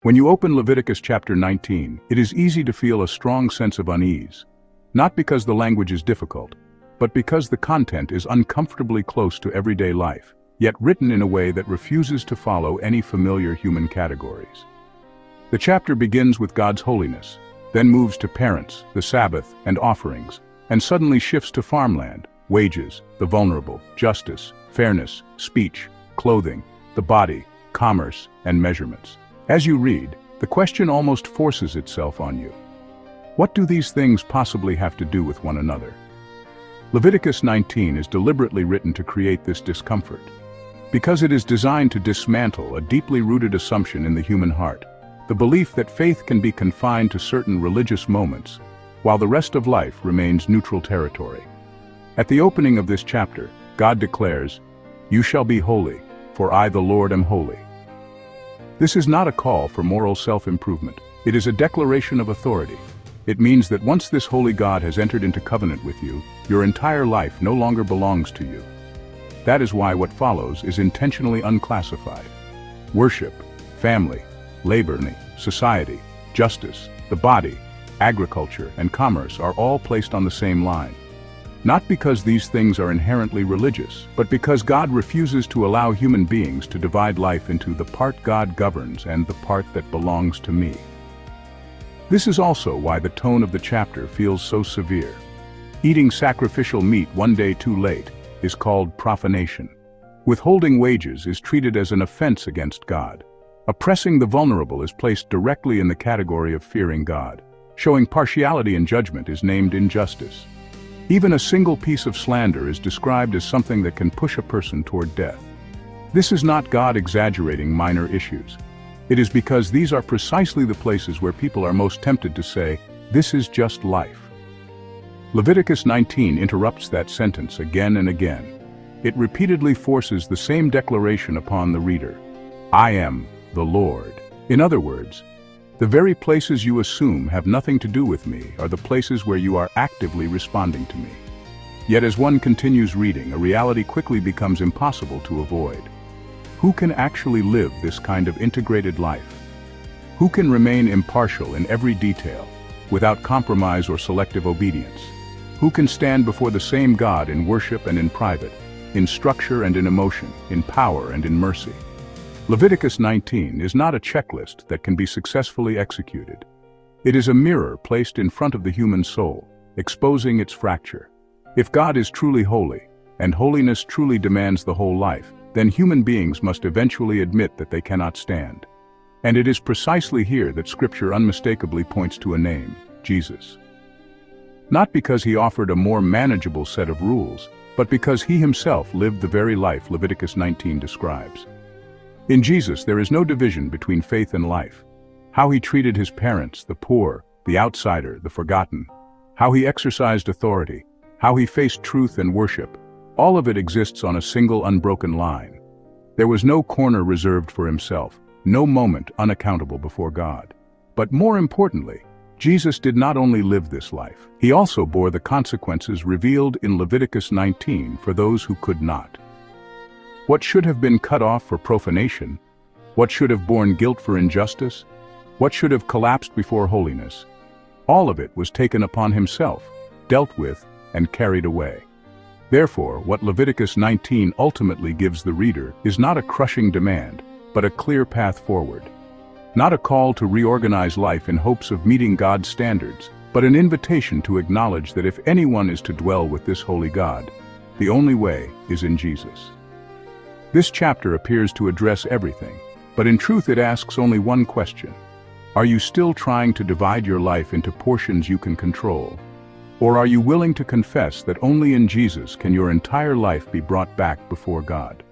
When you open Leviticus chapter 19, it is easy to feel a strong sense of unease. Not because the language is difficult, but because the content is uncomfortably close to everyday life, yet written in a way that refuses to follow any familiar human categories. The chapter begins with God's holiness, then moves to parents, the Sabbath, and offerings, and suddenly shifts to farmland, wages, the vulnerable, justice, fairness, speech, clothing, the body, commerce, and measurements. As you read, the question almost forces itself on you. What do these things possibly have to do with one another? Leviticus 19 is deliberately written to create this discomfort, because it is designed to dismantle a deeply rooted assumption in the human heart, the belief that faith can be confined to certain religious moments, while the rest of life remains neutral territory. At the opening of this chapter, God declares, "You shall be holy, for I the Lord am holy." This is not a call for moral self-improvement. It is a declaration of authority. It means that once this holy God has entered into covenant with you, your entire life no longer belongs to you. That is why what follows is intentionally unclassified. Worship, family, labor, society, justice, the body, agriculture, and commerce are all placed on the same line. Not because these things are inherently religious, but because God refuses to allow human beings to divide life into the part God governs and the part that belongs to me. This is also why the tone of the chapter feels so severe. Eating sacrificial meat one day too late is called profanation. Withholding wages is treated as an offense against God. Oppressing the vulnerable is placed directly in the category of fearing God. Showing partiality in judgment is named injustice. Even a single piece of slander is described as something that can push a person toward death. This is not God exaggerating minor issues. It is because these are precisely the places where people are most tempted to say, "This is just life." Leviticus 19 interrupts that sentence again and again. It repeatedly forces the same declaration upon the reader. I am the Lord. In other words, the very places you assume have nothing to do with me are the places where you are actively responding to me. Yet as one continues reading, a reality quickly becomes impossible to avoid. Who can actually live this kind of integrated life? Who can remain impartial in every detail, without compromise or selective obedience? Who can stand before the same God in worship and in private, in structure and in emotion, in power and in mercy? Leviticus 19 is not a checklist that can be successfully executed. It is a mirror placed in front of the human soul, exposing its fracture. If God is truly holy, and holiness truly demands the whole life, then human beings must eventually admit that they cannot stand. And it is precisely here that Scripture unmistakably points to a name, Jesus. Not because he offered a more manageable set of rules, but because he himself lived the very life Leviticus 19 describes. In Jesus, there is no division between faith and life. How he treated his parents, the poor, the outsider, the forgotten, how he exercised authority, how he faced truth and worship, all of it exists on a single unbroken line. There was no corner reserved for himself, no moment unaccountable before God. But more importantly, Jesus did not only live this life, he also bore the consequences revealed in Leviticus 19 for those who could not. What should have been cut off for profanation, what should have borne guilt for injustice, what should have collapsed before holiness, all of it was taken upon himself, dealt with, and carried away. Therefore, what Leviticus 19 ultimately gives the reader is not a crushing demand, but a clear path forward. Not a call to reorganize life in hopes of meeting God's standards, but an invitation to acknowledge that if anyone is to dwell with this holy God, the only way is in Jesus. This chapter appears to address everything, but in truth it asks only one question. Are you still trying to divide your life into portions you can control? Or are you willing to confess that only in Jesus can your entire life be brought back before God?